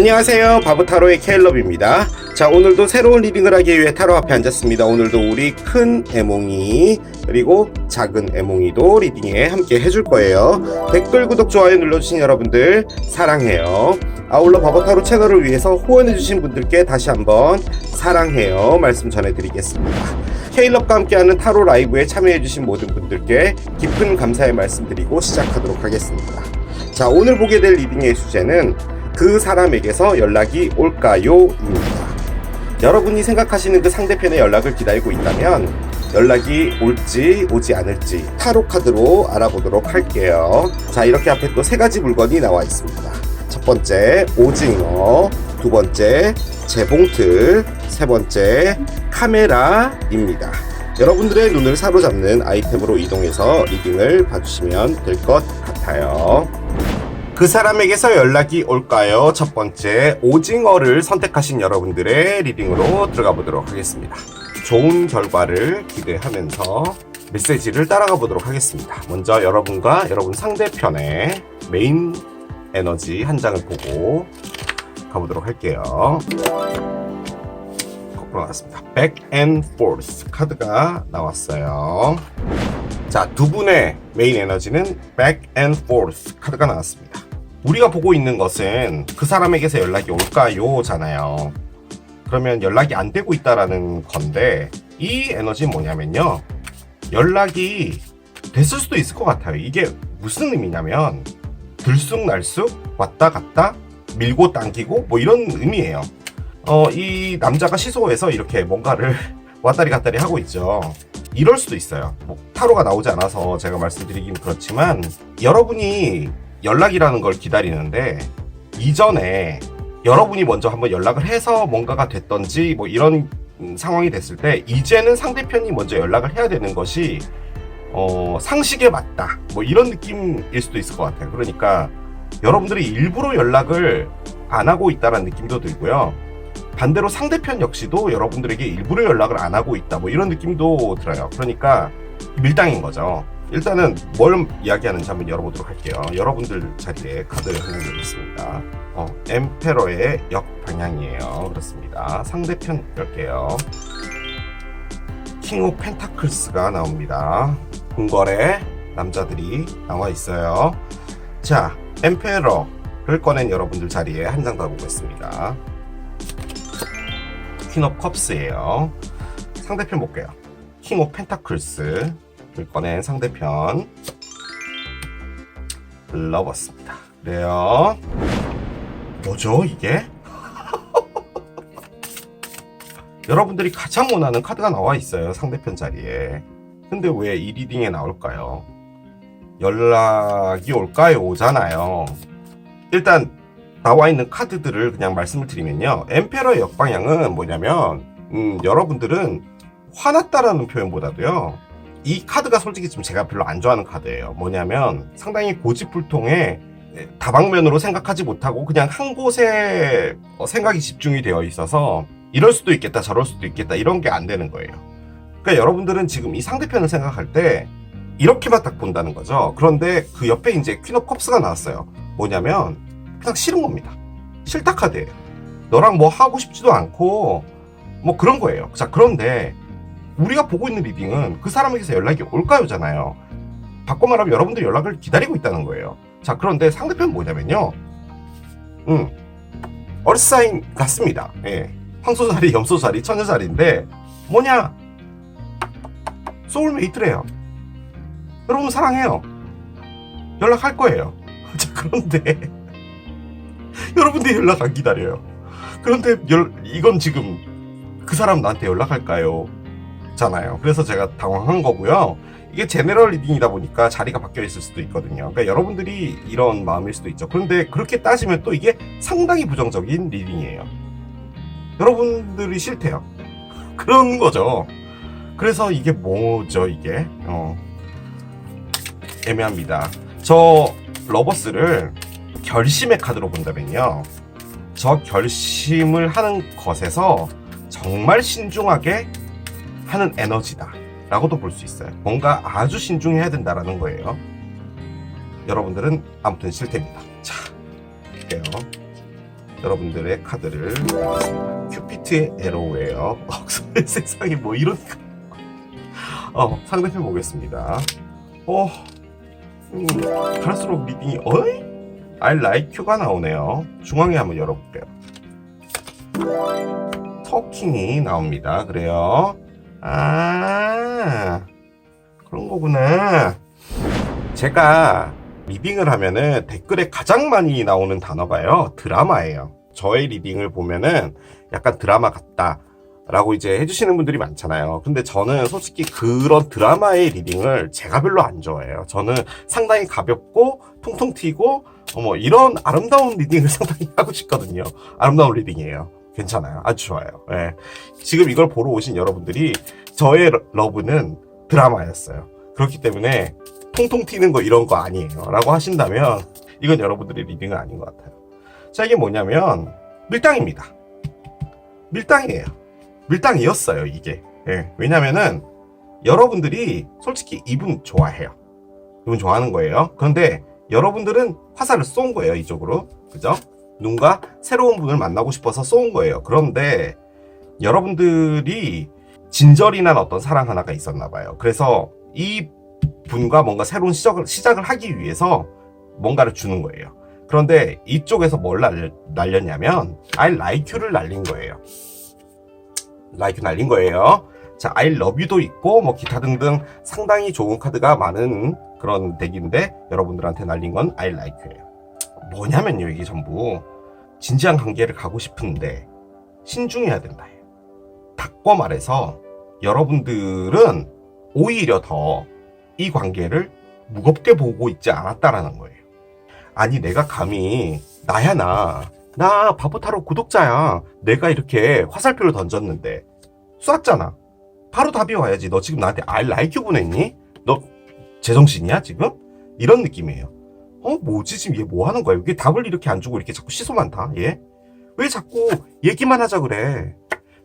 안녕하세요, 바보타로의 케일럽입니다. 자, 오늘도 새로운 리딩을 하기 위해 타로 앞에 앉았습니다. 오늘도 우리 큰 애몽이 그리고 작은 애몽이도 리딩에 함께 해줄 거예요. 댓글, 구독, 좋아요 눌러주신 여러분들 사랑해요. 아울러 바보타로 채널을 위해서 후원해주신 분들께 다시 한번 사랑해요 말씀 전해드리겠습니다. 케일럽과 함께하는 타로 라이브에 참여해주신 모든 분들께 깊은 감사의 말씀드리고 시작하도록 하겠습니다. 자, 오늘 보게 될 리딩의 주제는 그 사람에게서 연락이 올까요? 입니다. 여러분이 생각하시는 그 상대편의 연락을 기다리고 있다면 연락이 올지 오지 않을지 타로 카드로 알아보도록 할게요. 자, 이렇게 앞에 또 세 가지 물건이 나와 있습니다. 첫 번째 오징어, 두 번째 재봉틀, 세 번째 카메라입니다. 여러분들의 눈을 사로잡는 아이템으로 이동해서 리딩을 봐주시면 될 것 같아요. 그 사람에게서 연락이 올까요? 첫 번째 오징어를 선택하신 여러분들의 리딩으로 들어가 보도록 하겠습니다. 좋은 결과를 기대하면서 메시지를 따라가 보도록 하겠습니다. 먼저 여러분과 여러분 상대편의 메인 에너지 한 장을 보고 가보도록 할게요. 거꾸로 나왔습니다. Back and Forth 카드가 나왔어요. 자, 두 분의 메인 에너지는 Back and Forth 카드가 나왔습니다. 우리가 보고 있는 것은 그 사람에게서 연락이 올까요? 잖아요. 그러면 연락이 안 되고 있다라는 건데 이 에너지는 뭐냐면요. 연락이 됐을 수도 있을 것 같아요. 이게 무슨 의미냐면 들쑥날쑥 왔다 갔다 밀고 당기고 뭐 이런 의미예요. 이 남자가 시소에서 이렇게 뭔가를 왔다리 갔다리 하고 있죠. 이럴 수도 있어요. 뭐 타로가 나오지 않아서 제가 말씀드리긴 그렇지만 여러분이 연락이라는 걸 기다리는데 이전에 여러분이 먼저 한번 연락을 해서 뭔가가 됐던지 뭐 이런 상황이 됐을 때 이제는 상대편이 먼저 연락을 해야 되는 것이 상식에 맞다 뭐 이런 느낌일 수도 있을 것 같아요. 그러니까 여러분들이 일부러 연락을 안 하고 있다는 느낌도 들고요. 반대로 상대편 역시도 여러분들에게 일부러 연락을 안 하고 있다 뭐 이런 느낌도 들어요. 그러니까 밀당인 거죠. 일단은 뭘 이야기하는지 한번 열어보도록 할게요. 여러분들 자리에 카드를 하나 열겠습니다. 엠페러의 역방향이에요. 그렇습니다. 상대편 열게요. 킹 오브 펜타클스가 나옵니다. 궁궐에 남자들이 나와 있어요. 자, 엠페러를 꺼낸 여러분들 자리에 한 장 더 보겠습니다. 퀸 오브 컵스예요. 상대편 볼게요. 킹 오브 펜타클스 을 꺼낸 상대편 러버스입니다. 그래요. 뭐죠 이게? 여러분들이 가장 원하는 카드가 나와 있어요. 상대편 자리에. 근데 왜 이 리딩에 나올까요? 연락이 올까요? 오잖아요. 일단 나와 있는 카드들을 그냥 말씀을 드리면요. 엠페러의 역방향은 뭐냐면 여러분들은 화났다라는 표현보다도요. 이 카드가 솔직히 좀 제가 별로 안 좋아하는 카드예요. 뭐냐면 상당히 고집불통에 다방면으로 생각하지 못하고 그냥 한 곳에 생각이 집중이 되어 있어서 이럴 수도 있겠다 저럴 수도 있겠다 이런 게 안 되는 거예요. 그러니까 여러분들은 지금 이 상대편을 생각할 때 이렇게만 딱 본다는 거죠. 그런데 그 옆에 이제 퀸 오브 컵스가 나왔어요. 뭐냐면 그냥 싫은 겁니다. 싫다 카드예요. 너랑 뭐 하고 싶지도 않고 뭐 그런 거예요. 자, 그런데 우리가 보고 있는 리딩은 그 사람에게서 연락이 올까요? 잖아요. 바꿔 말하면 여러분들 연락을 기다리고 있다는 거예요. 자, 그런데 상대편은 뭐냐면요. 얼싸인 같습니다. 예. 황소자리, 염소자리, 처녀자리인데 뭐냐? 소울메이트래요. 여러분 사랑해요. 연락할 거예요. 자, 그런데 여러분들 연락 안 기다려요. 그런데 이건 지금 그 사람 나한테 연락할까요? 잖아요. 그래서 제가 당황한 거고요. 이게 제네럴 리딩이다 보니까 자리가 바뀌어 있을 수도 있거든요. 그러니까 여러분들이 이런 마음일 수도 있죠. 그런데 그렇게 따지면 또 이게 상당히 부정적인 리딩이에요. 여러분들이 싫대요. 그런 거죠. 그래서 이게 뭐죠 이게? 애매합니다. 저 러버스를 결심의 카드로 본다면요. 저 결심을 하는 것에서 정말 신중하게 하는 에너지다 라고도 볼 수 있어요. 뭔가 아주 신중해야 된다라는 거예요. 여러분들은 아무튼 싫답니다. 자, 볼게요. 여러분들의 카드를 드리겠습니다. 큐피트의 에로우예요. 세상에 뭐 이런 상대편 보겠습니다. 갈수록 리딩이 I like you가 나오네요. 중앙에 한번 열어볼게요. 터킹이 나옵니다. 그래요? 그런 거구나. 제가 리딩을 하면은 댓글에 가장 많이 나오는 단어가요, 드라마예요. 저의 리딩을 보면은 약간 드라마 같다 라고 이제 해주시는 분들이 많잖아요. 근데 저는 솔직히 그런 드라마의 리딩을 제가 별로 안 좋아해요. 저는 상당히 가볍고 통통 튀고 뭐 이런 아름다운 리딩을 상당히 하고 싶거든요. 아름다운 리딩이에요. 괜찮아요. 아주 좋아요. 예. 지금 이걸 보러 오신 여러분들이 저의 러브는 드라마였어요. 그렇기 때문에 통통 튀는 거 이런 거 아니에요 라고 하신다면 이건 여러분들의 리딩은 아닌 것 같아요. 자, 이게 뭐냐면 밀당입니다. 밀당이에요. 밀당이었어요 이게. 예. 왜냐면은 여러분들이 솔직히 이분 좋아해요. 이분 좋아하는 거예요. 그런데 여러분들은 화살을 쏜 거예요 이쪽으로. 그죠? 누군가 새로운 분을 만나고 싶어서 쏜 거예요. 그런데 여러분들이 진절이 난 어떤 사랑 하나가 있었나 봐요. 그래서 이 분과 뭔가 새로운 시작을 하기 위해서 뭔가를 주는 거예요. 그런데 이쪽에서 뭘 날렸냐면 I like you를 날린 거예요. like you 날린 거예요. 자, I love you도 있고 뭐 기타 등등 상당히 좋은 카드가 많은 그런 덱인데 여러분들한테 날린 건 I like you예요. 뭐냐면요, 이게 전부 진지한 관계를 가고 싶은데 신중해야 된다 해요. 바꿔 말해서 여러분들은 오히려 더 이 관계를 무겁게 보고 있지 않았다라는 거예요. 아니, 내가 감히 나야 나 바보타로 구독자야. 내가 이렇게 화살표를 던졌는데 쐈잖아. 바로 답이 와야지. 너 지금 나한테 I like you 보냈니? 너 제정신이야 지금? 이런 느낌이에요. 뭐지 지금 얘 뭐 하는 거야? 왜 답을 이렇게 안 주고 이렇게 자꾸 시소만 타? 얘? 왜 자꾸 얘기만 하자 그래?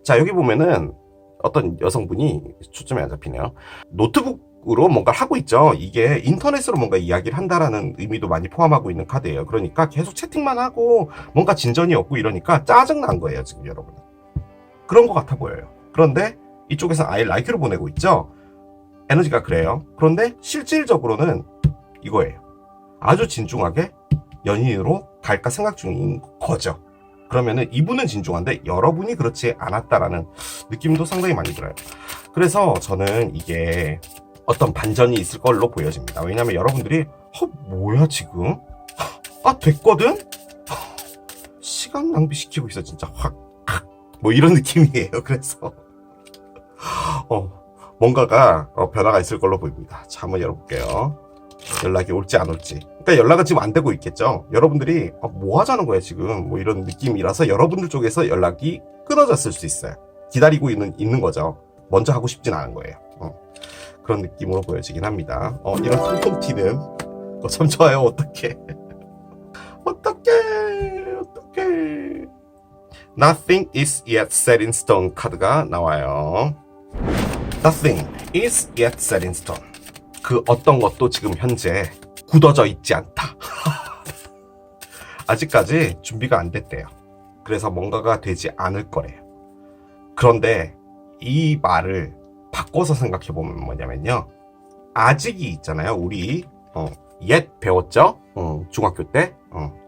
자, 여기 보면은 어떤 여성분이 초점이 안 잡히네요. 노트북으로 뭔가를 하고 있죠. 이게 인터넷으로 뭔가 이야기를 한다라는 의미도 많이 포함하고 있는 카드예요. 그러니까 계속 채팅만 하고 뭔가 진전이 없고 이러니까 짜증난 거예요 지금 여러분. 그런 것 같아 보여요. 그런데 이쪽에서 I like you를 보내고 있죠. 에너지가 그래요. 그런데 실질적으로는 이거예요. 아주 진중하게 연인으로 갈까 생각 중인 거죠. 그러면은 이분은 진중한데 여러분이 그렇지 않았다라는 느낌도 상당히 많이 들어요. 그래서 저는 이게 어떤 반전이 있을 걸로 보여집니다. 왜냐면 여러분들이 뭐야 지금? 됐거든? 시간 낭비시키고 있어 진짜 확 뭐 이런 느낌이에요. 그래서 뭔가가 변화가 있을 걸로 보입니다. 자, 한번 열어볼게요. 연락이 올지 안 올지. 그러니까 연락은 지금 안 되고 있겠죠. 여러분들이 뭐 하자는 거야 지금 뭐 이런 느낌이라서 여러분들 쪽에서 연락이 끊어졌을 수 있어요. 기다리고 있는 거죠. 먼저 하고 싶진 않은 거예요. 그런 느낌으로 보여지긴 합니다. 이런 통통 튀는 참 좋아요. 어떡해. Nothing is yet set in stone 카드가 나와요. Nothing is yet set in stone. 그 어떤 것도 지금 현재 굳어져 있지 않다. 아직까지 준비가 안 됐대요. 그래서 뭔가가 되지 않을 거래요. 그런데 이 말을 바꿔서 생각해보면 뭐냐면요. 아직이 있잖아요. 우리 yet 배웠죠? 중학교 때?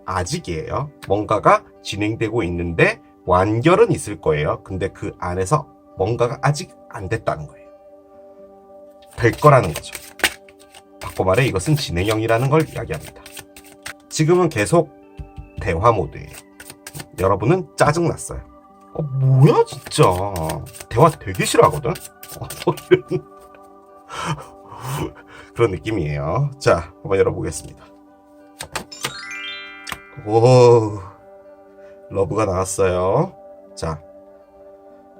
아직이에요. 뭔가가 진행되고 있는데 완결은 있을 거예요. 근데 그 안에서 뭔가가 아직 안 됐다는 거예요. 될 거라는 거죠. 바꿔 말해 이것은 진행형이라는 걸 이야기합니다. 지금은 계속 대화 모드예요. 여러분은 짜증났어요. 뭐야 진짜. 대화 되게 싫어하거든. 이런 그런 느낌이에요. 자, 한번 열어보겠습니다. 오, 러브가 나왔어요. 자,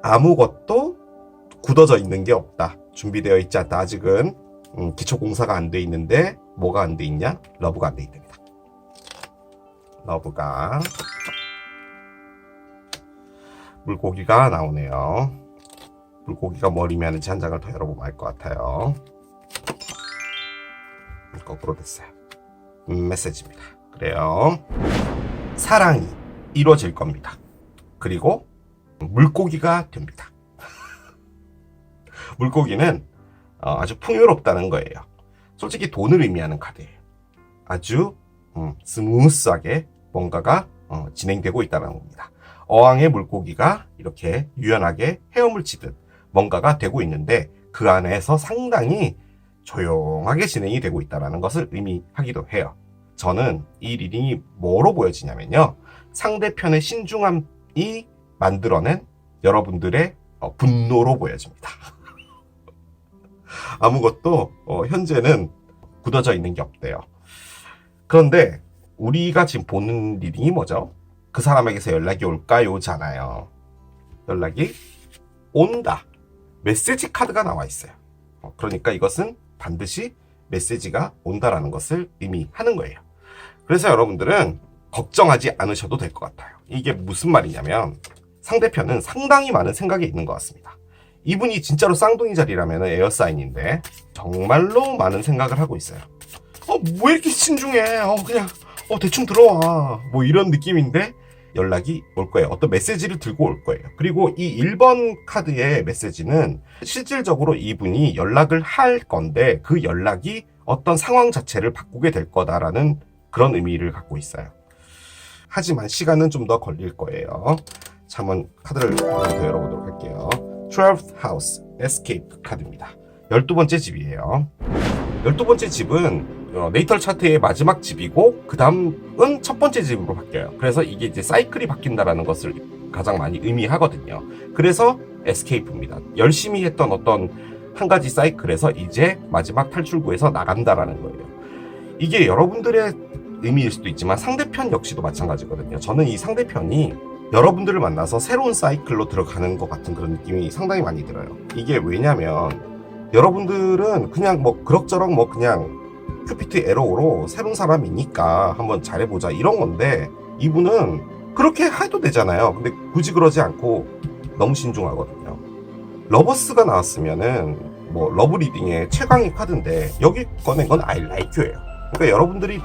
아무것도 굳어져 있는 게 없다. 준비되어 있지 않다. 아직은 기초 공사가 안 돼 있는데 뭐가 안 돼 있냐? 러브가 안 돼 있답니다. 러브가 물고기가 나오네요. 물고기가 뭘 의미하는지 한 장을 더 열어보면 알 것 같아요. 거꾸로 됐어요. 메시지입니다. 그래요. 사랑이 이루어질 겁니다. 그리고 물고기가 됩니다. 물고기는 아주 풍요롭다는 거예요. 솔직히 돈을 의미하는 카드예요. 아주 스무스하게 뭔가가 진행되고 있다는 겁니다. 어항의 물고기가 이렇게 유연하게 헤엄을 치듯 뭔가가 되고 있는데 그 안에서 상당히 조용하게 진행이 되고 있다는 것을 의미하기도 해요. 저는 이 리딩이 뭐로 보여지냐면요. 상대편의 신중함이 만들어낸 여러분들의 분노로 보여집니다. 아무것도 현재는 굳어져 있는 게 없대요. 그런데 우리가 지금 보는 리딩이 뭐죠? 그 사람에게서 연락이 올까요?잖아요. 연락이 온다. 메시지 카드가 나와 있어요. 그러니까 이것은 반드시 메시지가 온다라는 것을 의미하는 거예요. 그래서 여러분들은 걱정하지 않으셔도 될 것 같아요. 이게 무슨 말이냐면 상대편은 상당히 많은 생각이 있는 것 같습니다. 이분이 진짜로 쌍둥이 자리라면 에어사인인데 정말로 많은 생각을 하고 있어요. 왜 이렇게 신중해? 그냥 대충 들어와. 뭐 이런 느낌인데 연락이 올 거예요. 어떤 메시지를 들고 올 거예요. 그리고 이 1번 카드의 메시지는 실질적으로 이분이 연락을 할 건데 그 연락이 어떤 상황 자체를 바꾸게 될 거다라는 그런 의미를 갖고 있어요. 하지만 시간은 좀 더 걸릴 거예요. 자, 한번 카드를 더 열어보도록 할게요. 12th House Escape 카드입니다. 12번째 집이에요. 12번째 집은 네이털 차트의 마지막 집이고 그 다음은 첫 번째 집으로 바뀌어요. 그래서 이게 이제 사이클이 바뀐다라는 것을 가장 많이 의미하거든요. 그래서 에스케이프입니다. 열심히 했던 어떤 한 가지 사이클에서 이제 마지막 탈출구에서 나간다라는 거예요. 이게 여러분들의 의미일 수도 있지만 상대편 역시도 마찬가지거든요. 저는 이 상대편이 여러분들을 만나서 새로운 사이클로 들어가는 것 같은 그런 느낌이 상당히 많이 들어요. 이게 왜냐면 여러분들은 그냥 뭐 그럭저럭 뭐 그냥 큐피트 에러로 새로운 사람이니까 한번 잘해보자 이런 건데 이분은 그렇게 해도 되잖아요. 근데 굳이 그러지 않고 너무 신중하거든요. 러버스가 나왔으면은 뭐 러브 리딩의 최강의 카드인데 여기 꺼낸 건 I like you예요. 그러니까 여러분들이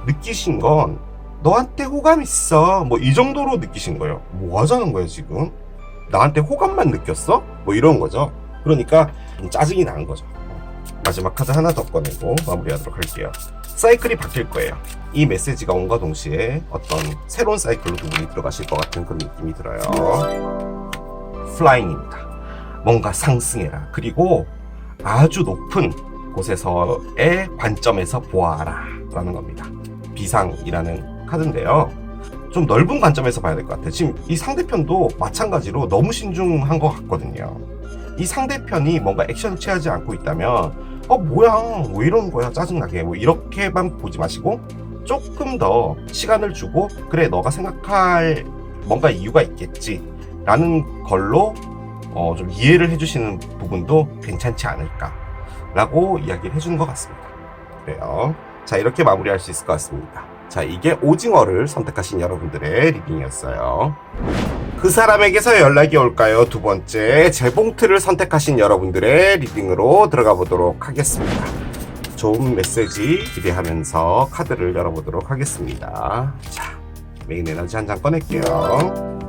느끼신 건 너한테 호감 있어 뭐 이 정도로 느끼신 거예요. 뭐 하자는 거예요 지금? 나한테 호감만 느꼈어? 뭐 이런 거죠. 그러니까 좀 짜증이 나는 거죠. 마지막 카드 하나 더 꺼내고 마무리하도록 할게요. 사이클이 바뀔 거예요. 이 메시지가 온과 동시에 어떤 새로운 사이클로 두 분이 들어가실 것 같은 그런 느낌이 들어요. 플라잉입니다. 뭔가 상승해라. 그리고 아주 높은 곳에서의 관점에서 보아라 라는 겁니다. 비상이라는 카드인데요. 좀 넓은 관점에서 봐야 될 것 같아요. 지금 이 상대편도 마찬가지로 너무 신중한 것 같거든요. 이 상대편이 뭔가 액션을 취하지 않고 있다면 뭐야 왜 이러는 거야 짜증나게 뭐 이렇게만 보지 마시고 조금 더 시간을 주고 그래 너가 생각할 뭔가 이유가 있겠지 라는 걸로 좀 이해를 해주시는 부분도 괜찮지 않을까 라고 이야기를 해주는 것 같습니다. 그래요. 자, 이렇게 마무리할 수 있을 것 같습니다. 자, 이게 오징어를 선택하신 여러분들의 리딩이었어요. 그 사람에게서 연락이 올까요? 두 번째, 재봉틀을 선택하신 여러분들의 리딩으로 들어가 보도록 하겠습니다. 좋은 메시지 기대하면서 카드를 열어보도록 하겠습니다. 자, 메인 에너지 한 장 꺼낼게요.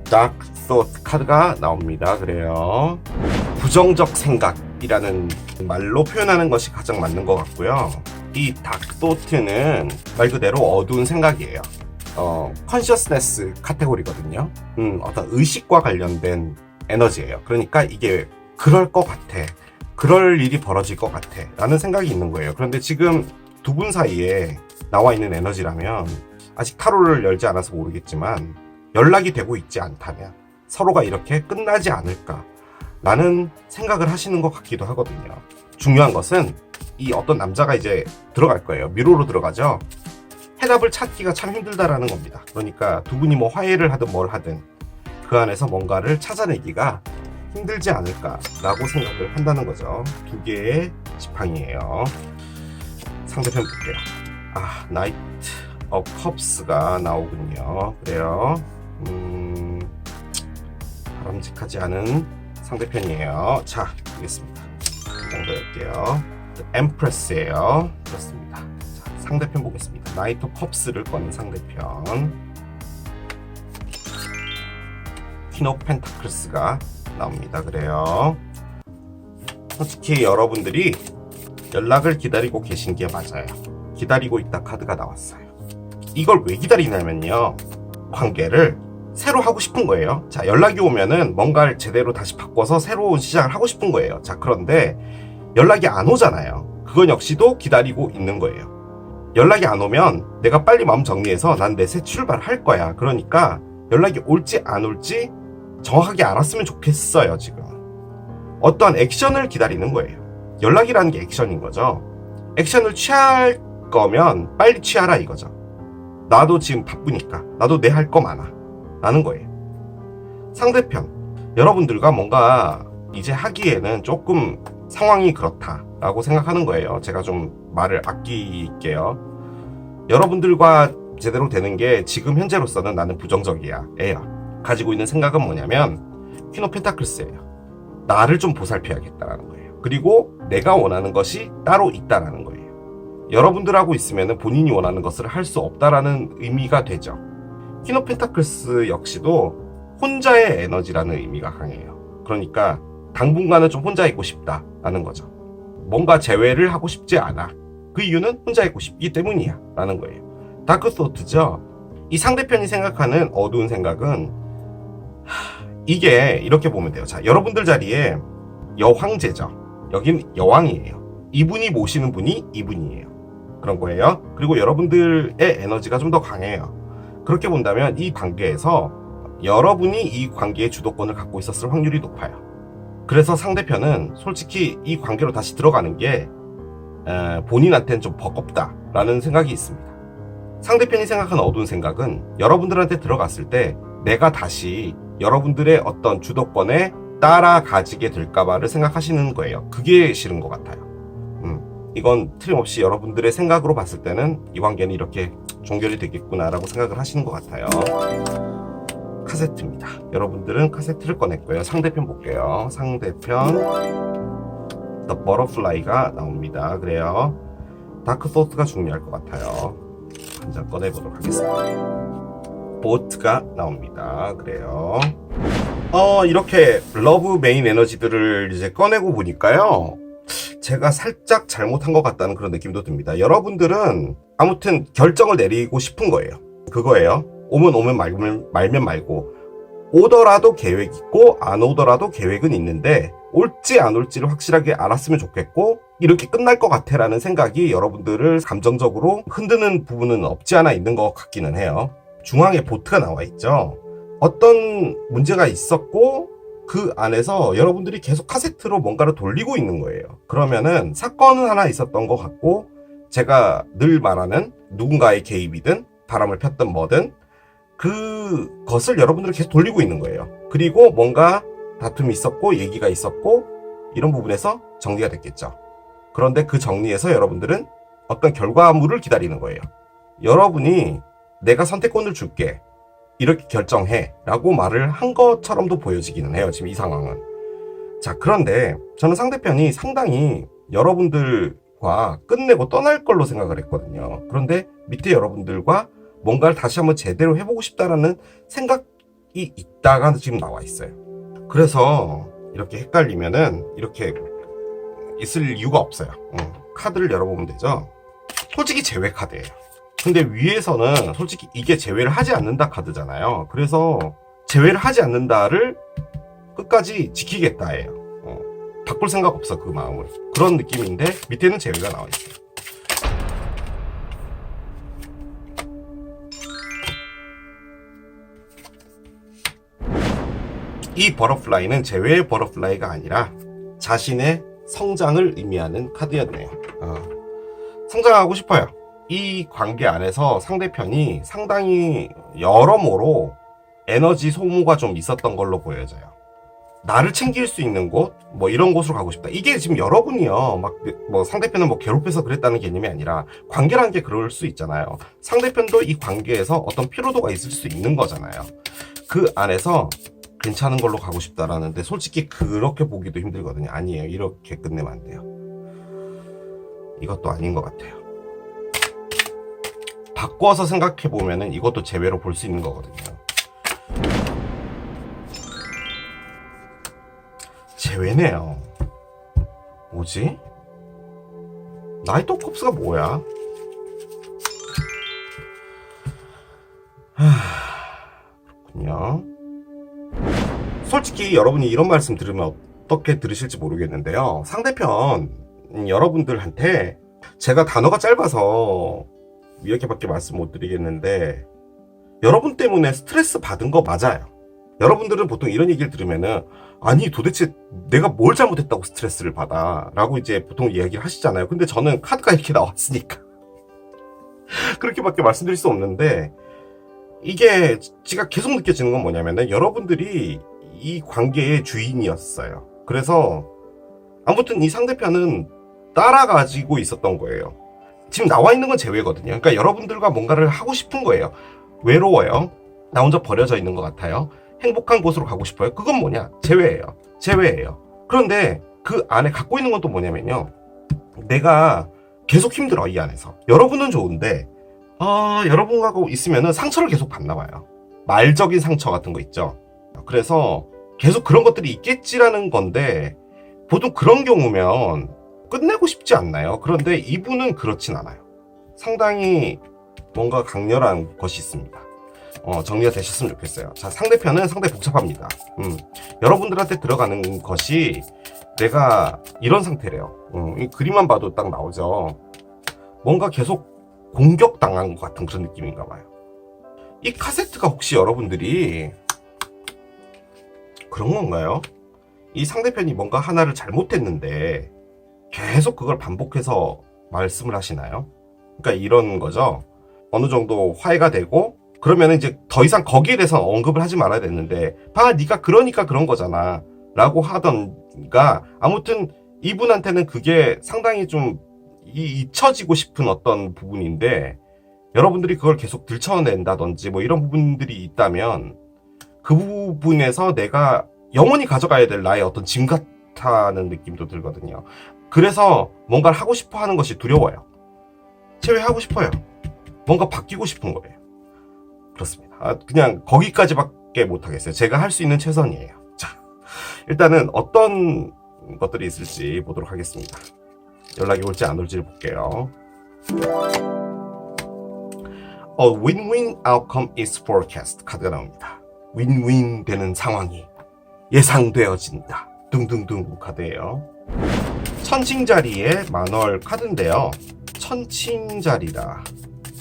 Dark Thought 카드가 나옵니다. 그래요. 부정적 생각이라는 말로 표현하는 것이 가장 맞는 것 같고요. 이 Dark Thought는 말 그대로 어두운 생각이에요. 컨셔스네스 카테고리거든요. 어떤 의식과 관련된 에너지예요. 그러니까 이게 그럴 것 같아. 그럴 일이 벌어질 것 같아. 라는 생각이 있는 거예요. 그런데 지금 두 분 사이에 나와 있는 에너지라면 아직 타로를 열지 않아서 모르겠지만 연락이 되고 있지 않다면 서로가 이렇게 끝나지 않을까 라는 생각을 하시는 것 같기도 하거든요. 중요한 것은 이 어떤 남자가 이제 들어갈 거예요. 미로로 들어가죠. 해답을 찾기가 참 힘들다라는 겁니다. 그러니까 두 분이 뭐 화해를 하든 뭘 하든 그 안에서 뭔가를 찾아내기가 힘들지 않을까라고 생각을 한다는 거죠. 두 개의 지팡이에요. 상대편 볼게요. 나이트 오브 컵스가 나오군요. 그래요. 바람직하지 않은 상대편이에요. 자, 보겠습니다. 한 장 더 열게요. 엠프레스예요. 그렇습니다. 자, 상대편 보겠습니다. 나이트 오브 컵스를 꺼낸 상대편. 퀸 오브 펜타클스가 나옵니다. 그래요. 솔직히 여러분들이 연락을 기다리고 계신 게 맞아요. 기다리고 있다 카드가 나왔어요. 이걸 왜 기다리냐면요, 관계를 새로 하고 싶은 거예요. 자, 연락이 오면은 뭔가를 제대로 다시 바꿔서 새로운 시작을 하고 싶은 거예요. 자, 그런데 연락이 안 오잖아요. 그건 역시도 기다리고 있는 거예요. 연락이 안 오면 내가 빨리 마음 정리해서 난 내 새 출발할 거야. 그러니까 연락이 올지 안 올지 정확하게 알았으면 좋겠어요. 지금 어떠한 액션을 기다리는 거예요. 연락이라는 게 액션인 거죠. 액션을 취할 거면 빨리 취하라 이거죠. 나도 지금 바쁘니까, 나도 내 할 거 많아 라는 거예요. 상대편, 여러분들과 뭔가 이제 하기에는 조금 상황이 그렇다 라고 생각하는 거예요. 제가 좀 말을 아낄게요. 여러분들과 제대로 되는 게 지금 현재로서는 나는 부정적이야 에요. 가지고 있는 생각은 뭐냐면 퀸 오브 펜타클스예요. 나를 좀 보살펴야겠다라는 거예요. 그리고 내가 원하는 것이 따로 있다라는 거예요. 여러분들하고 있으면 본인이 원하는 것을 할 수 없다라는 의미가 되죠. 퀸 오브 펜타클스 역시도 혼자의 에너지라는 의미가 강해요. 그러니까 당분간은 좀 혼자 있고 싶다라는 거죠. 뭔가 재회를 하고 싶지 않아. 그 이유는 혼자 있고 싶기 때문이야 라는 거예요. 다크 소트죠. 이 상대편이 생각하는 어두운 생각은 이게 이렇게 보면 돼요. 자, 여러분들 자리에 여황제죠. 여긴 여왕이에요. 이분이 모시는 분이 이분이에요. 그런 거예요. 그리고 여러분들의 에너지가 좀 더 강해요. 그렇게 본다면 이 관계에서 여러분이 이 관계의 주도권을 갖고 있었을 확률이 높아요. 그래서 상대편은 솔직히 이 관계로 다시 들어가는 게 본인한테는 좀 버겁다라는 생각이 있습니다. 상대편이 생각하는 어두운 생각은 여러분들한테 들어갔을 때 내가 다시 여러분들의 어떤 주도권에 따라가지게 될까봐를 생각하시는 거예요. 그게 싫은 것 같아요. 이건 틀림없이 여러분들의 생각으로 봤을 때는 이 관계는 이렇게 종결이 되겠구나라고 생각을 하시는 것 같아요. 카세트입니다. 여러분들은 카세트를 꺼냈고요. 상대편 볼게요. 상대편 The Butterfly가 나옵니다. 그래요. 다크 소스가 중요할 것 같아요. 한 장 꺼내보도록 하겠습니다. 보트가 나옵니다. 그래요. 이렇게 러브 메인 에너지들을 이제 꺼내고 보니까요, 제가 살짝 잘못한 것 같다는 그런 느낌도 듭니다. 여러분들은 아무튼 결정을 내리고 싶은 거예요. 그거예요. 오면 말면 말고, 오더라도 계획 있고 안 오더라도 계획은 있는데 올지 안 올지를 확실하게 알았으면 좋겠고, 이렇게 끝날 것 같아 라는 생각이 여러분들을 감정적으로 흔드는 부분은 없지 않아 있는 것 같기는 해요. 중앙에 보트가 나와 있죠. 어떤 문제가 있었고 그 안에서 여러분들이 계속 카세트로 뭔가를 돌리고 있는 거예요. 그러면은 사건은 하나 있었던 것 같고, 제가 늘 말하는 누군가의 개입이든 바람을 폈든 뭐든 그것을 여러분들이 계속 돌리고 있는 거예요. 그리고 뭔가 다툼이 있었고 얘기가 있었고 이런 부분에서 정리가 됐겠죠. 그런데 그 정리에서 여러분들은 어떤 결과물을 기다리는 거예요. 여러분이 내가 선택권을 줄게, 이렇게 결정해 라고 말을 한 것처럼도 보여지기는 해요. 지금 이 상황은. 자, 그런데 저는 상대편이 상당히 여러분들과 끝내고 떠날 걸로 생각을 했거든요. 그런데 밑에 여러분들과 뭔가를 다시 한번 제대로 해보고 싶다라는 생각이 있다가 지금 나와 있어요. 그래서 이렇게 헷갈리면은 이렇게 있을 이유가 없어요. 카드를 열어보면 되죠. 솔직히 제외 카드예요. 근데 위에서는 솔직히 이게 제외를 하지 않는다 카드잖아요. 그래서 제외를 하지 않는다를 끝까지 지키겠다예요. 바꿀 생각 없어, 그 마음을. 그런 느낌인데 밑에는 제외가 나와 있어요. 이 버터플라이는 제외의 버터플라이가 아니라 자신의 성장을 의미하는 카드였네요. 성장하고 싶어요. 이 관계 안에서 상대편이 상당히 여러모로 에너지 소모가 좀 있었던 걸로 보여져요. 나를 챙길 수 있는 곳, 뭐 이런 곳으로 가고 싶다. 이게 지금 여러분이요, 막 뭐 상대편을 뭐 괴롭혀서 그랬다는 개념이 아니라 관계라는 게 그럴 수 있잖아요. 상대편도 이 관계에서 어떤 피로도가 있을 수 있는 거잖아요. 그 안에서 괜찮은 걸로 가고 싶다라는데 솔직히 그렇게 보기도 힘들거든요. 아니에요. 이렇게 끝내면 안 돼요. 이것도 아닌 것 같아요. 바꿔서 생각해 보면은 이것도 제외로 볼 수 있는 거거든요. 제외네요. 뭐지? 나이트 오브 컵스가 뭐야? 그렇군요. 솔직히 여러분이 이런 말씀 들으면 어떻게 들으실지 모르겠는데요. 상대편 여러분들한테 제가 단어가 짧아서 이렇게밖에 말씀 못 드리겠는데, 여러분 때문에 스트레스 받은 거 맞아요. 여러분들은 보통 이런 얘기를 들으면은 아니 도대체 내가 뭘 잘못했다고 스트레스를 받아 라고 이제 보통 이야기를 하시잖아요. 근데 저는 카드가 이렇게 나왔으니까 그렇게밖에 말씀드릴 수 없는데, 이게 제가 계속 느껴지는 건 뭐냐면은 여러분들이 이 관계의 주인이었어요. 그래서 아무튼 이 상대편은 따라가지고 있었던 거예요. 지금 나와 있는 건 제외거든요. 그러니까 여러분들과 뭔가를 하고 싶은 거예요. 외로워요. 나 혼자 버려져 있는 것 같아요. 행복한 곳으로 가고 싶어요. 그건 뭐냐? 제외예요. 제외예요. 그런데 그 안에 갖고 있는 건 또 뭐냐면요. 내가 계속 힘들어, 이 안에서. 여러분은 좋은데 여러분하고 있으면은 상처를 계속 받나 봐요. 말적인 상처 같은 거 있죠. 그래서 계속 그런 것들이 있겠지라는 건데, 보통 그런 경우면 끝내고 싶지 않나요? 그런데 이분은 그렇진 않아요. 상당히 뭔가 강렬한 것이 있습니다. 정리가 되셨으면 좋겠어요. 자, 상대편은 상당히 복잡합니다. 여러분들한테 들어가는 것이 내가 이런 상태래요. 이 그림만 봐도 딱 나오죠. 뭔가 계속 공격당한 것 같은 그런 느낌인가 봐요. 이 카세트가 혹시 여러분들이 그런 건가요? 이 상대편이 뭔가 하나를 잘못했는데 계속 그걸 반복해서 말씀을 하시나요? 그러니까 이런 거죠. 어느 정도 화해가 되고 그러면 이제 더 이상 거기에 대해서 언급을 하지 말아야 됐는데, 봐, 네가 그러니까 그런 거잖아 라고 하던가, 아무튼 이분한테는 그게 상당히 좀 잊혀지고 싶은 어떤 부분인데, 여러분들이 그걸 계속 들춰낸다든지 뭐 이런 부분들이 있다면 그 부분에서 내가 영원히 가져가야 될 나의 어떤 짐 같다는 느낌도 들거든요. 그래서 뭔가를 하고 싶어 하는 것이 두려워요. 제외하고 싶어요. 뭔가 바뀌고 싶은 거예요. 그렇습니다. 그냥 거기까지밖에 못하겠어요. 제가 할 수 있는 최선이에요. 자, 일단은 어떤 것들이 있을지 보도록 하겠습니다. 연락이 올지 안 올지를 볼게요. Win-win outcome is forecast 카드가 나옵니다. 윈윈 되는 상황이 예상되어진다. 둥둥둥 카드예요. 천칭자리의 만월 카드인데요. 천칭자리다.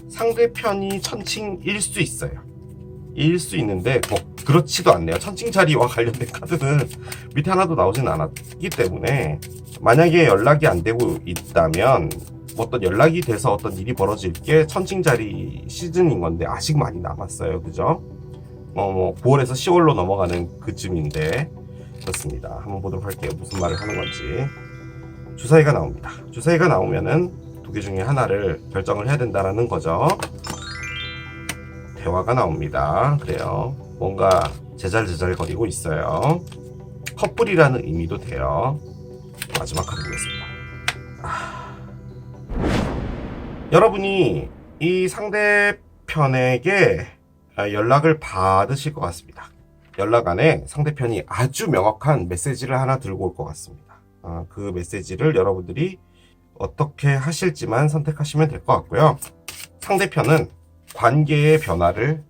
상대편이 천칭일 수 있어요. 일 수 있는데 그렇지도 않네요. 천칭자리와 관련된 카드는 밑에 하나도 나오진 않았기 때문에, 만약에 연락이 안 되고 있다면 어떤 연락이 돼서 어떤 일이 벌어질 게 천칭자리 시즌인 건데 아직 많이 남았어요. 그죠? 9월에서 10월로 넘어가는 그쯤인데, 그렇습니다. 한번 보도록 할게요. 무슨 말을 하는 건지. 주사위가 나옵니다. 주사위가 나오면은 두 개 중에 하나를 결정을 해야 된다라는 거죠. 대화가 나옵니다. 그래요. 뭔가 제잘제잘 거리고 있어요. 커플이라는 의미도 돼요. 마지막 카드 보겠습니다. 여러분이 이 상대편에게 연락을 받으실 것 같습니다. 연락 안에 상대편이 아주 명확한 메시지를 하나 들고 올 것 같습니다. 그 메시지를 여러분들이 어떻게 하실지만 선택하시면 될 것 같고요. 상대편은 관계의 변화를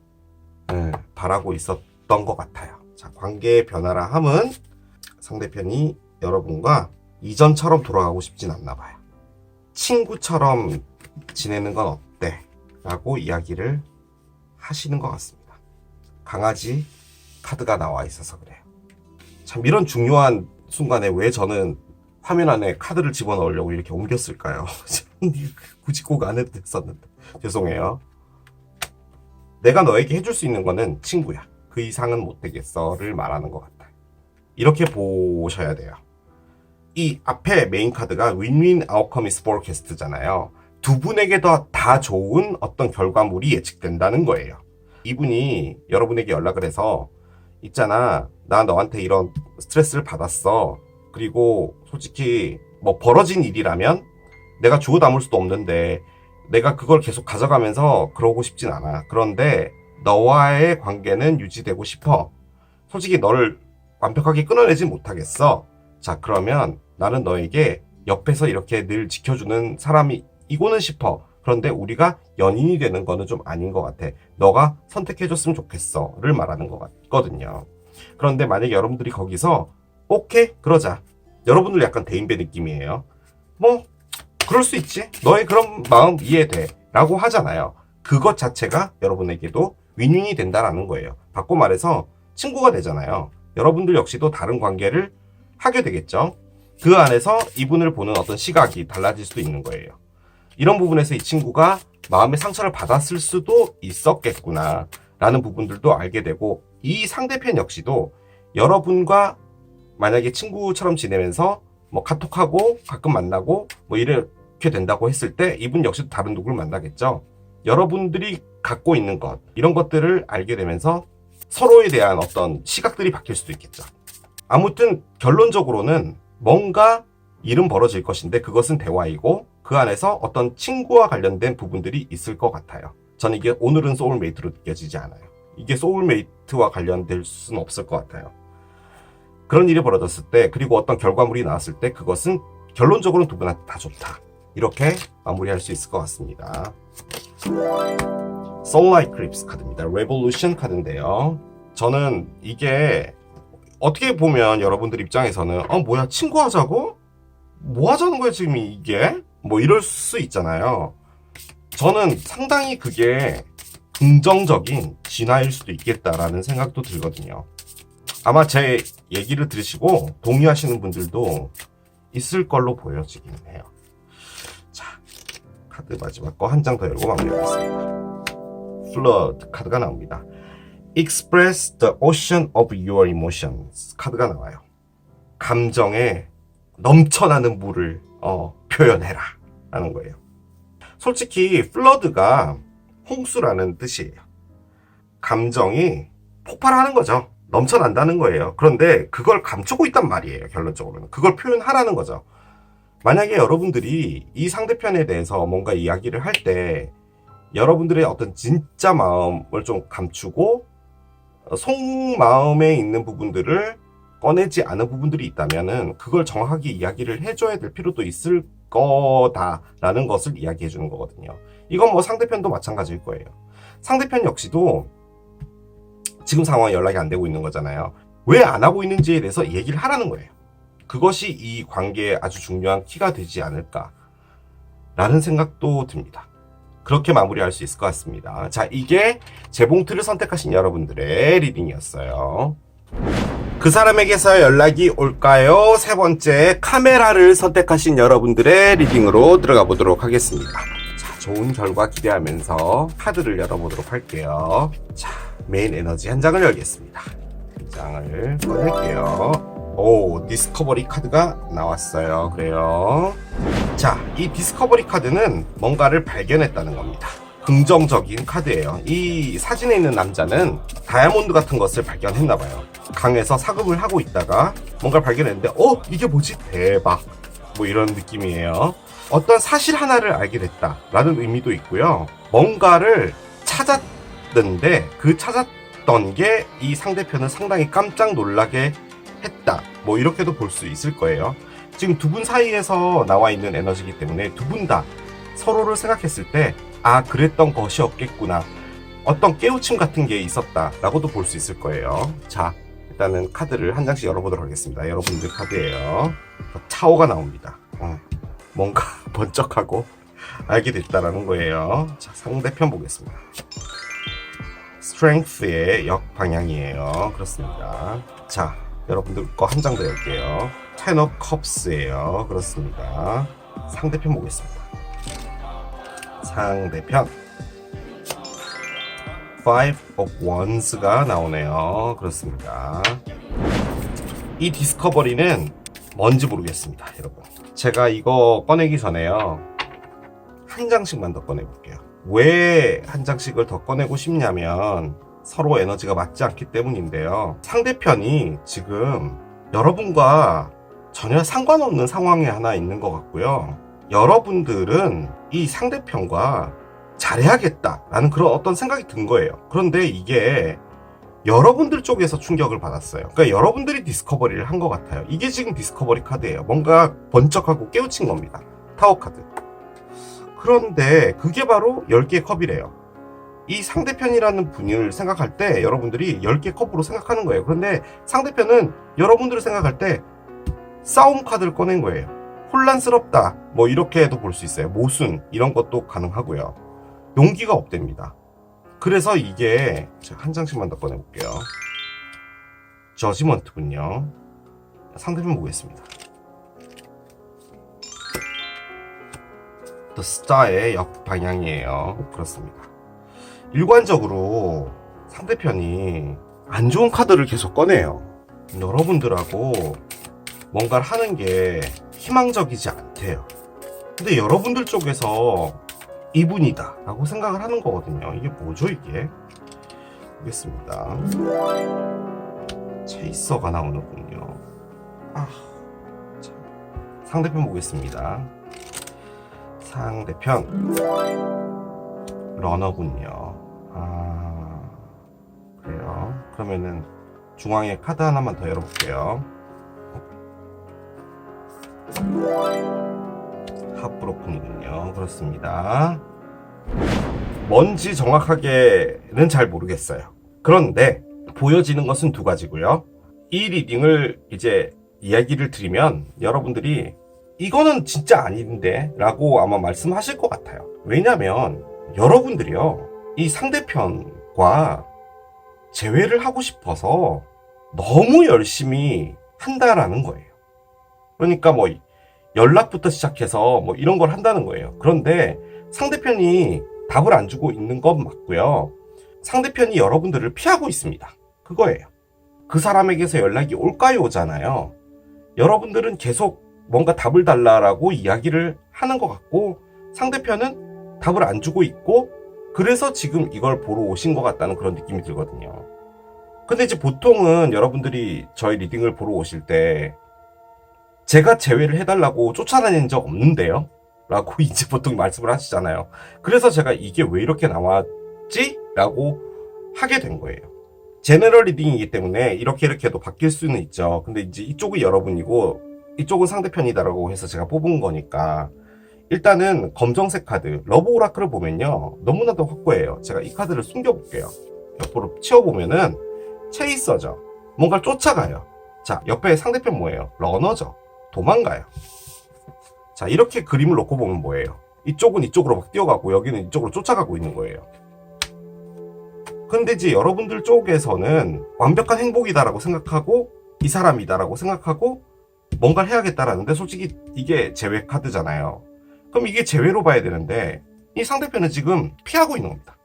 바라고 있었던 것 같아요. 자, 관계의 변화라 함은 상대편이 여러분과 이전처럼 돌아가고 싶진 않나 봐요. 친구처럼 지내는 건 어때? 라고 이야기를 하시는 것 같습니다. 강아지 카드가 나와 있어서 그래요. 참, 이런 중요한 순간에 왜 저는 화면 안에 카드를 집어넣으려고 이렇게 옮겼을까요? 굳이 꼭 안 해도 됐었는데. 죄송해요. 내가 너에게 해줄 수 있는 거는 친구야. 그 이상은 못 되겠어를 말하는 것 같아요. 이렇게 보셔야 돼요. 이 앞에 메인 카드가 Win-win outcome is forecast잖아요. 두 분에게 다 좋은 어떤 결과물이 예측된다는 거예요. 이분이 여러분에게 연락을 해서, 있잖아, 나 너한테 이런 스트레스를 받았어. 그리고 솔직히 뭐 벌어진 일이라면 내가 주워 담을 수도 없는데 내가 그걸 계속 가져가면서 그러고 싶진 않아. 그런데 너와의 관계는 유지되고 싶어. 솔직히 너를 완벽하게 끊어내지 못하겠어. 자, 그러면 나는 너에게 옆에서 이렇게 늘 지켜주는 사람이 이고는 싶어. 그런데 우리가 연인이 되는 거는 좀 아닌 것 같아. 너가 선택해줬으면 좋겠어.를 말하는 것 같거든요. 그런데 만약에 여러분들이 거기서 오케이, 그러자. 여러분들 약간 대인배 느낌이에요. 뭐 그럴 수 있지. 너의 그런 마음 이해돼. 라고 하잖아요. 그것 자체가 여러분에게도 윈윈이 된다라는 거예요. 바꿔 말해서 친구가 되잖아요. 여러분들 역시도 다른 관계를 하게 되겠죠. 그 안에서 이분을 보는 어떤 시각이 달라질 수도 있는 거예요. 이런 부분에서 이 친구가 마음의 상처를 받았을 수도 있었겠구나 라는 부분들도 알게 되고, 이 상대편 역시도 여러분과 만약에 친구처럼 지내면서 뭐 카톡하고 가끔 만나고 뭐 이렇게 된다고 했을 때 이분 역시도 다른 누구를 만나겠죠. 여러분들이 갖고 있는 것, 이런 것들을 알게 되면서 서로에 대한 어떤 시각들이 바뀔 수도 있겠죠. 아무튼 결론적으로는 뭔가 일은 벌어질 것인데 그것은 대화이고, 그 안에서 어떤 친구와 관련된 부분들이 있을 것 같아요. 저는 이게 오늘은 소울메이트로 느껴지지 않아요. 이게 소울메이트와 관련될 수는 없을 것 같아요. 그런 일이 벌어졌을 때, 그리고 어떤 결과물이 나왔을 때 그것은 결론적으로는 두 분한테 다 좋다. 이렇게 마무리할 수 있을 것 같습니다. Soullight Eclipse 카드입니다. Revolution 카드인데요. 저는 이게 어떻게 보면 여러분들 입장에서는 뭐야, 친구하자고? 뭐 하자는 거야 지금 이게? 뭐 이럴 수 있잖아요. 저는 상당히 그게 긍정적인 진화일 수도 있겠다라는 생각도 들거든요. 아마 제 얘기를 들으시고 동의하시는 분들도 있을 걸로 보여지긴 해요. 자, 카드 마지막 거 한 장 더 열고 마무리하겠습니다. Flood 카드가 나옵니다. Express the ocean of your emotions 카드가 나와요. 감정에 넘쳐나는 물을 표현해라 라는 거예요. 솔직히 flood가 홍수라는 뜻이에요. 감정이 폭발하는 거죠. 넘쳐난다는 거예요. 그런데 그걸 감추고 있단 말이에요. 결론적으로는 그걸 표현하라는 거죠. 만약에 여러분들이 이 상대편에 대해서 뭔가 이야기를 할 때 여러분들의 어떤 진짜 마음을 좀 감추고 속마음에 있는 부분들을 꺼내지 않은 부분들이 있다면은 그걸 정확하게 이야기를 해줘야 될 필요도 있을 거다라는 것을 이야기해 주는 거거든요. 이건 뭐 상대편도 마찬가지일 거예요. 상대편 역시도 지금 상황에 연락이 안 되고 있는 거잖아요. 왜 안 하고 있는지에 대해서 얘기를 하라는 거예요. 그것이 이 관계에 아주 중요한 키가 되지 않을까 라는 생각도 듭니다. 그렇게 마무리할 수 있을 것 같습니다. 자, 이게 재봉틀을 선택하신 여러분들의 리딩이었어요. 그 사람에게서 연락이 올까요? 세 번째, 카메라를 선택하신 여러분들의 리딩으로 들어가 보도록 하겠습니다. 자, 좋은 결과 기대하면서 카드를 열어보도록 할게요. 자, 메인 에너지 한 장을 열겠습니다. 한 장을 꺼낼게요. 오, 디스커버리 카드가 나왔어요. 그래요. 자, 이 디스커버리 카드는 뭔가를 발견했다는 겁니다. 긍정적인 카드예요. 이 사진에 있는 남자는 다이아몬드 같은 것을 발견했나봐요. 강에서 사금을 하고 있다가 뭔가를 발견했는데 이게 뭐지? 대박! 뭐 이런 느낌이에요. 어떤 사실 하나를 알게 됐다라는 의미도 있고요. 뭔가를 찾았는데 그 찾았던 게 이 상대편을 상당히 깜짝 놀라게 했다. 뭐 이렇게도 볼 수 있을 거예요. 지금 두 분 사이에서 나와 있는 에너지이기 때문에 두 분 다 서로를 생각했을 때 그랬던 것이었겠구나. 어떤 깨우침 같은 게 있었다라고도 볼 수 있을 거예요. 자, 일단은 카드를 한 장씩 열어보도록 하겠습니다. 여러분들 카드예요. 차오가 나옵니다. 뭔가 번쩍하고 알게 됐다라는 거예요. 자, 상대편 보겠습니다. 스트렝스의 역방향이에요. 그렇습니다. 자, 여러분들 거 한 장 더 열게요. 텐 오브 컵스예요. 그렇습니다. 상대편 보겠습니다. 상대편 Five of Wands가 나오네요. 그렇습니다. 이 디스커버리는 뭔지 모르겠습니다, 여러분. 제가 이거 꺼내기 전에요, 한 장씩만 더 꺼내볼게요. 왜 한 장씩을 더 꺼내고 싶냐면 서로 에너지가 맞지 않기 때문인데요. 상대편이 지금 여러분과 전혀 상관없는 상황에 하나 있는 것 같고요. 여러분들은 이 상대편과 잘해야겠다라는 그런 어떤 생각이 든 거예요. 그런데 이게 여러분들 쪽에서 충격을 받았어요. 그러니까 여러분들이 디스커버리를 한 것 같아요. 이게 지금 디스커버리 카드예요. 뭔가 번쩍하고 깨우친 겁니다. 타워 카드. 그런데 그게 바로 10개의 컵이래요. 이 상대편이라는 분을 생각할 때 여러분들이 10개 컵으로 생각하는 거예요. 그런데 상대편은 여러분들을 생각할 때 싸움 카드를 꺼낸 거예요. 혼란스럽다, 뭐 이렇게도 볼 수 있어요. 모순, 이런 것도 가능하고요. 용기가 없답니다. 그래서 이게 제가 한 장씩만 더 꺼내볼게요. 저지먼트군요. 상대편 보겠습니다. The Star의 역방향이에요. 그렇습니다. 일관적으로 상대편이 안 좋은 카드를 계속 꺼내요. 여러분들하고 뭔가를 하는 게 희망적이지 않대요. 근데 여러분들 쪽에서 이분이다 라고 생각을 하는 거거든요. 이게 뭐죠 이게? 보겠습니다. 체이서가 나오는군요. 상대편 보겠습니다. 상대편 러너군요. 그래요. 그러면은 중앙에 카드 하나만 더 열어볼게요. 핫브로큰이군요. 그렇습니다. 뭔지 정확하게는 잘 모르겠어요. 그런데 보여지는 것은 두 가지고요. 이 리딩을 이제 이야기를 드리면 여러분들이 이거는 진짜 아닌데 라고 아마 말씀하실 것 같아요. 왜냐면 여러분들이요, 이 상대편과 재회를 하고 싶어서 너무 열심히 한다라는 거예요. 그러니까 뭐 연락부터 시작해서 뭐 이런 걸 한다는 거예요. 그런데 상대편이 답을 안 주고 있는 건 맞고요. 상대편이 여러분들을 피하고 있습니다. 그거예요. 그 사람에게서 연락이 올까요 오잖아요. 여러분들은 계속 뭔가 답을 달라라고 이야기를 하는 것 같고 상대편은 답을 안 주고 있고 그래서 지금 이걸 보러 오신 것 같다는 그런 느낌이 들거든요. 근데 이제 보통은 여러분들이 저희 리딩을 보러 오실 때 제가 제외를 해달라고 쫓아다닌 적 없는데요? 라고 이제 보통 말씀을 하시잖아요. 그래서 제가 이게 왜 이렇게 나왔지? 라고 하게 된 거예요. 제너럴 리딩이기 때문에 이렇게도 바뀔 수는 있죠. 근데 이제 이쪽은 여러분이고 이쪽은 상대편이다라고 해서 제가 뽑은 거니까 일단은 검정색 카드 러브 오라클을 보면요 너무나도 확고해요. 제가 이 카드를 숨겨볼게요. 옆으로 치워보면은 체이서죠. 뭔가를 쫓아가요. 자, 옆에 상대편 뭐예요? 러너죠. 도망가요. 자, 이렇게 그림을 놓고 보면 뭐예요? 이쪽은 이쪽으로 막 뛰어가고 여기는 이쪽으로 쫓아가고 있는 거예요. 근데 이제 여러분들 쪽에서는 완벽한 행복이다라고 생각하고 이 사람이다라고 생각하고 뭔가를 해야겠다라는데 솔직히 이게 제외 카드잖아요. 그럼 이게 제외로 봐야 되는데 이 상대편은 지금 피하고 있는 겁니다.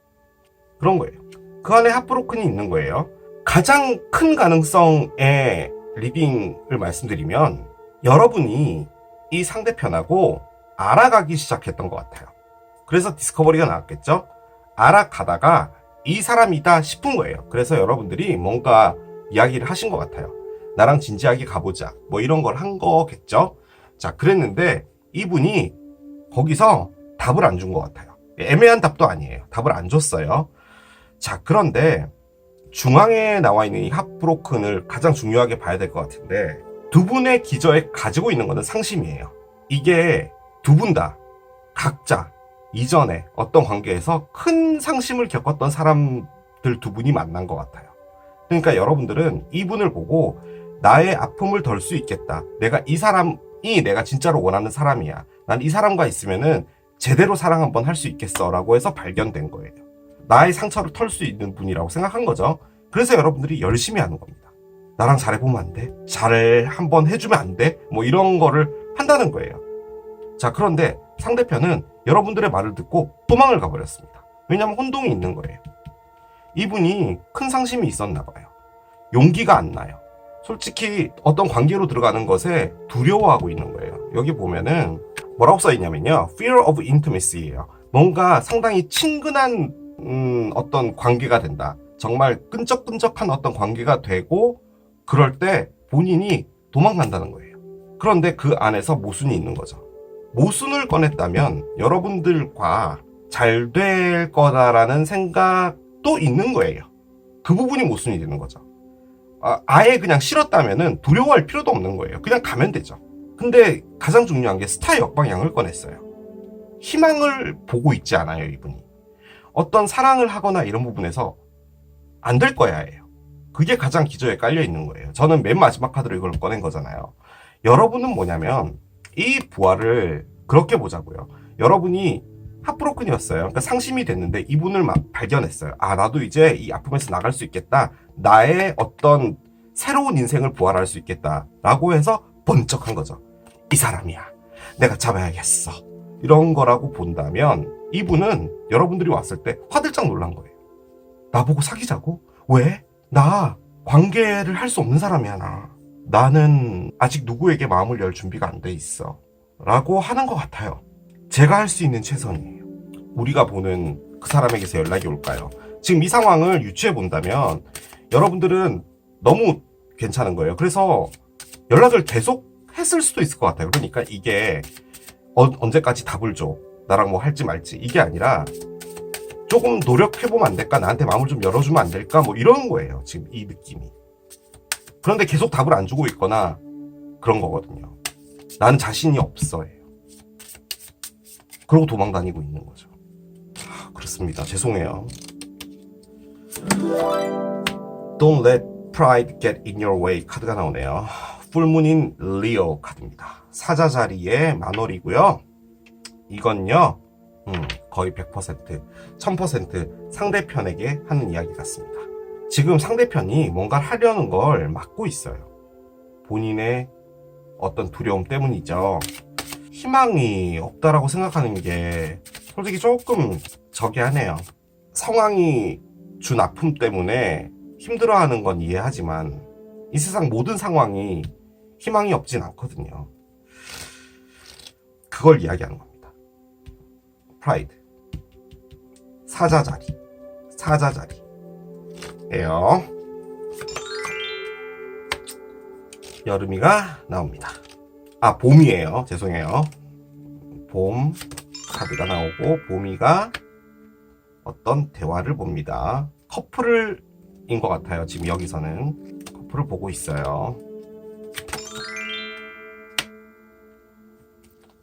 그런 거예요. 그 안에 핫브로큰이 있는 거예요. 가장 큰 가능성의 리딩을 말씀드리면 여러분이 이 상대편하고 알아가기 시작했던 것 같아요. 그래서 디스커버리가 나왔겠죠. 알아가다가 이 사람이다 싶은 거예요. 그래서 여러분들이 뭔가 이야기를 하신 것 같아요. 나랑 진지하게 가보자 뭐 이런 걸 한 거겠죠. 자, 그랬는데 이분이 거기서 답을 안 준 것 같아요. 애매한 답도 아니에요. 답을 안 줬어요. 자, 그런데 중앙에 나와 있는 이 핫브로큰을 가장 중요하게 봐야 될 것 같은데 두 분의 기저에 가지고 있는 것은 상심이에요. 이게 두 분 다 각자 이전에 어떤 관계에서 큰 상심을 겪었던 사람들 두 분이 만난 것 같아요. 그러니까 여러분들은 이분을 보고 나의 아픔을 덜 수 있겠다. 이 사람이 내가 진짜로 원하는 사람이야. 난 이 사람과 있으면은 제대로 사랑 한번 할 수 있겠어 라고 해서 발견된 거예요. 나의 상처를 털 수 있는 분이라고 생각한 거죠. 그래서 여러분들이 열심히 하는 겁니다. 나랑 잘해보면 안 돼? 잘 한번 해주면 안 돼? 뭐 이런 거를 한다는 거예요. 자, 그런데 상대편은 여러분들의 말을 듣고 도망을 가버렸습니다. 왜냐하면 혼동이 있는 거예요. 이분이 큰 상심이 있었나 봐요. 용기가 안 나요. 솔직히 어떤 관계로 들어가는 것에 두려워하고 있는 거예요. 여기 보면은 뭐라고 써있냐면요. Fear of intimacy예요. 뭔가 상당히 친근한 어떤 관계가 된다. 정말 끈적끈적한 어떤 관계가 되고 그럴 때 본인이 도망간다는 거예요. 그런데 그 안에서 모순이 있는 거죠. 모순을 꺼냈다면 여러분들과 잘 될 거다라는 생각도 있는 거예요. 그 부분이 모순이 되는 거죠. 아예 그냥 싫었다면은 두려워할 필요도 없는 거예요. 그냥 가면 되죠. 근데 가장 중요한 게 스타의 역방향을 꺼냈어요. 희망을 보고 있지 않아요, 이분이. 어떤 사랑을 하거나 이런 부분에서 안 될 거야 해요. 그게 가장 기저에 깔려 있는 거예요. 저는 맨 마지막 카드로 이걸 꺼낸 거잖아요. 여러분은 뭐냐면 이 부활을 그렇게 보자고요. 여러분이 핫브로큰이었어요. 그러니까 상심이 됐는데 이분을 막 발견했어요. 나도 이제 이 아픔에서 나갈 수 있겠다. 나의 어떤 새로운 인생을 부활할 수 있겠다. 라고 해서 번쩍한 거죠. 이 사람이야. 내가 잡아야겠어. 이런 거라고 본다면 이분은 여러분들이 왔을 때 화들짝 놀란 거예요. 나보고 사귀자고? 왜? 나 관계를 할 수 없는 사람이야, 나는 아직 누구에게 마음을 열 준비가 안 돼 있어. 라고 하는 것 같아요. 제가 할 수 있는 최선이에요. 우리가 보는 그 사람에게서 연락이 올까요? 지금 이 상황을 유추해 본다면 여러분들은 너무 괜찮은 거예요. 그래서 연락을 계속 했을 수도 있을 것 같아요. 그러니까 이게 언제까지 답을 줘? 나랑 뭐 할지 말지. 이게 아니라 조금 노력해보면 안 될까? 나한테 마음을 좀 열어주면 안 될까? 뭐 이런 거예요. 지금 이 느낌이. 그런데 계속 답을 안 주고 있거나 그런 거거든요. 나는 자신이 없어요. 그러고 도망 다니고 있는 거죠. 그렇습니다. 죄송해요. Don't let pride get in your way 카드가 나오네요. 풀문인 리오 카드입니다. 사자 자리에 만월이고요. 이건요. 거의 100%, 1000% 상대편에게 하는 이야기 같습니다. 지금 상대편이 뭔가를 하려는 걸 막고 있어요. 본인의 어떤 두려움 때문이죠. 희망이 없다라고 생각하는 게 솔직히 조금 저기하네요. 상황이 준 아픔 때문에 힘들어하는 건 이해하지만 이 세상 모든 상황이 희망이 없진 않거든요. 그걸 이야기하는 겁니다. 프라이드, 사자자리, 사자자리예요. 여름이가 나옵니다. 봄이에요. 죄송해요. 봄 카드가 나오고 봄이가 어떤 대화를 봅니다. 커플인 것 같아요. 지금 여기서는 커플을 보고 있어요.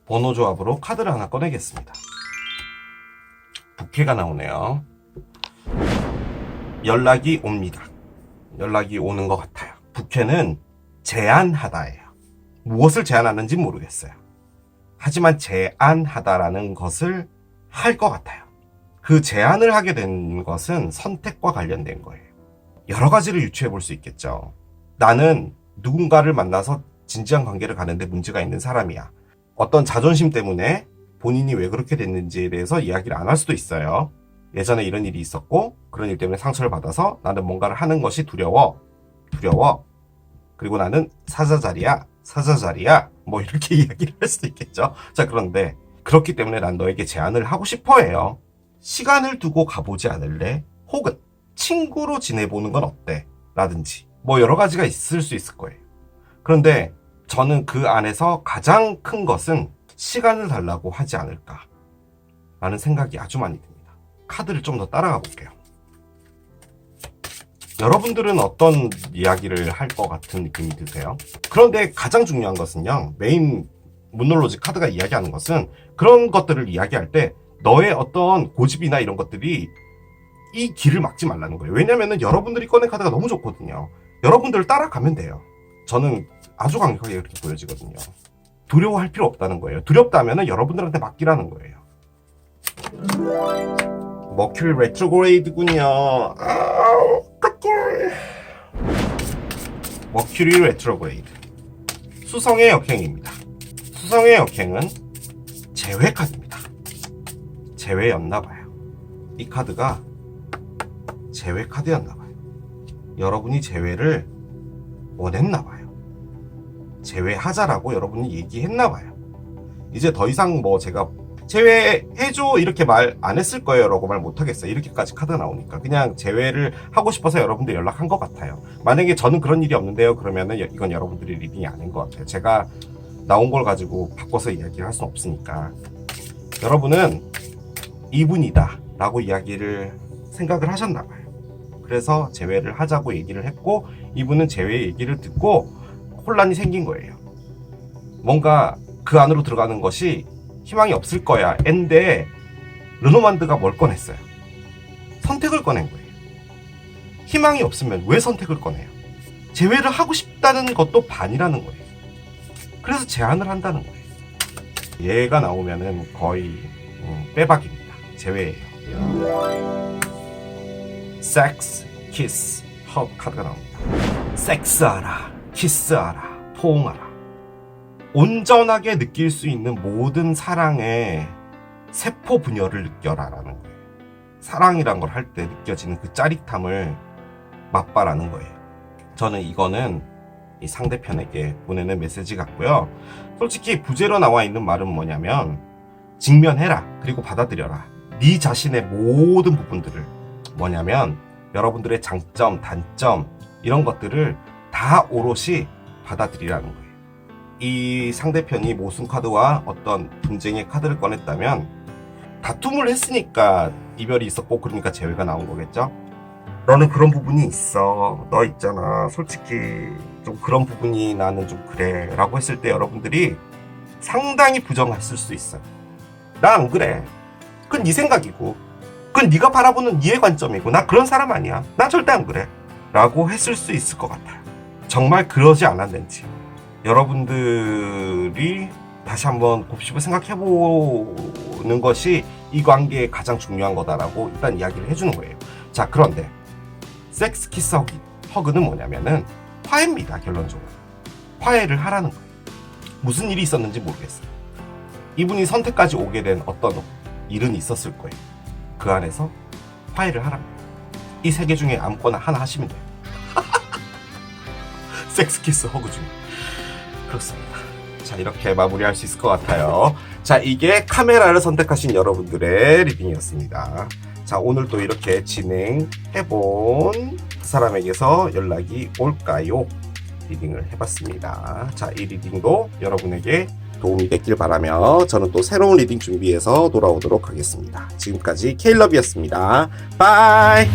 번호 조합으로 카드를 하나 꺼내겠습니다. 부캐가 나오네요. 연락이 옵니다. 연락이 오는 것 같아요. 부캐는 제안하다예요. 무엇을 제안하는지 모르겠어요. 하지만 제안하다라는 것을 할 것 같아요. 그 제안을 하게 된 것은 선택과 관련된 거예요. 여러 가지를 유추해 볼 수 있겠죠. 나는 누군가를 만나서 진지한 관계를 가는데 문제가 있는 사람이야. 어떤 자존심 때문에 본인이 왜 그렇게 됐는지에 대해서 이야기를 안 할 수도 있어요. 예전에 이런 일이 있었고 그런 일 때문에 상처를 받아서 나는 뭔가를 하는 것이 두려워. 그리고 나는 사자자리야. 뭐 이렇게 이야기를 할 수도 있겠죠. 자, 그런데 그렇기 때문에 난 너에게 제안을 하고 싶어 해요. 시간을 두고 가보지 않을래? 혹은 친구로 지내보는 건 어때? 라든지 뭐 여러 가지가 있을 수 있을 거예요. 그런데 저는 그 안에서 가장 큰 것은 시간을 달라고 하지 않을까 라는 생각이 아주 많이 듭니다. 카드를 좀 더 따라가 볼게요. 여러분들은 어떤 이야기를 할 것 같은 느낌이 드세요? 그런데 가장 중요한 것은요, 메인 문놀로지 카드가 이야기하는 것은 그런 것들을 이야기할 때 너의 어떤 고집이나 이런 것들이 이 길을 막지 말라는 거예요. 왜냐면은 여러분들이 꺼낸 카드가 너무 좋거든요. 여러분들을 따라가면 돼요. 저는 아주 강력하게 그렇게 보여지거든요. 두려워할 필요 없다는 거예요. 두렵다면은 여러분들한테 맡기라는 거예요. 머큐리 레트로그레이드군요. 머큐리 레트로그레이드. 수성의 역행입니다. 수성의 역행은 재회 카드입니다. 재회였나봐요. 이 카드가 재회 카드였나봐요. 여러분이 재회를 원했나봐요. 재회하자라고 여러분이 얘기했나봐요. 이제 더 이상 뭐 제가 제외해줘 이렇게 말 안 했을 거예요 라고 말 못하겠어요. 이렇게까지 카드가 나오니까 그냥 제외를 하고 싶어서 여러분들 연락한 것 같아요. 만약에 저는 그런 일이 없는데요 그러면은 이건 여러분들이 리딩이 아닌 것 같아요. 제가 나온 걸 가지고 바꿔서 이야기를 할 수는 없으니까 여러분은 이분이다 라고 이야기를 생각을 하셨나 봐요. 그래서 재회를 하자고 얘기를 했고 이분은 재회 얘기를 듣고 혼란이 생긴 거예요. 뭔가 그 안으로 들어가는 것이 희망이 없을 거야 인데 르노만드가 뭘 꺼냈어요? 선택을 꺼낸 거예요. 희망이 없으면 왜 선택을 꺼내요? 재회를 하고 싶다는 것도 반이라는 거예요. 그래서 제안을 한다는 거예요. 얘가 나오면은 거의 빼박입니다. 재회예요. 섹스, 키스, 허그 카드가 나옵니다. 섹스하라, 키스하라, 포옹하라. 온전하게 느낄 수 있는 모든 사랑의 세포 분열을 느껴라라는 거예요. 사랑이란 걸 할 때 느껴지는 그 짜릿함을 맛봐라는 거예요. 저는 이거는 이 상대편에게 보내는 메시지 같고요. 솔직히 부제로 나와 있는 말은 뭐냐면 직면해라 그리고 받아들여라. 네 자신의 모든 부분들을 뭐냐면 여러분들의 장점, 단점 이런 것들을 다 오롯이 받아들이라는 거예요. 이 상대편이 모순 카드와 어떤 분쟁의 카드를 꺼냈다면 다툼을 했으니까 이별이 있었고 그러니까 재회가 나온 거겠죠. 너는 그런 부분이 있어. 너 있잖아. 솔직히 좀 그런 부분이 나는 좀 그래 라고 했을 때 여러분들이 상당히 부정했을 수 있어요. 나 안 그래. 그건 네 생각이고 그건 네가 바라보는 네 관점이고 나 그런 사람 아니야. 나 절대 안 그래 라고 했을 수 있을 것 같아요. 정말 그러지 않았는지 여러분들이 다시 한번 곱씹어 생각해보는 것이 이 관계의 가장 중요한 거다라고 일단 이야기를 해주는 거예요. 자, 그런데 섹스, 키스, 허그는 뭐냐면은 화해입니다. 결론적으로 화해를 하라는 거예요. 무슨 일이 있었는지 모르겠어요. 이분이 선택까지 오게 된 어떤 일은 있었을 거예요. 그 안에서 화해를 하랍니다. 이 세 개 중에 아무거나 하나 하시면 돼요. 섹스, 키스, 허그 중에. 그렇습니다. 자, 이렇게 마무리할 수 있을 것 같아요. 자, 이게 카메라를 선택하신 여러분들의 리딩이었습니다. 자, 오늘도 이렇게 진행해본 그 사람에게서 연락이 올까요? 리딩을 해봤습니다. 자, 이 리딩도 여러분에게 도움이 됐길 바라며 저는 또 새로운 리딩 준비해서 돌아오도록 하겠습니다. 지금까지 케일럽이었습니다. 바이!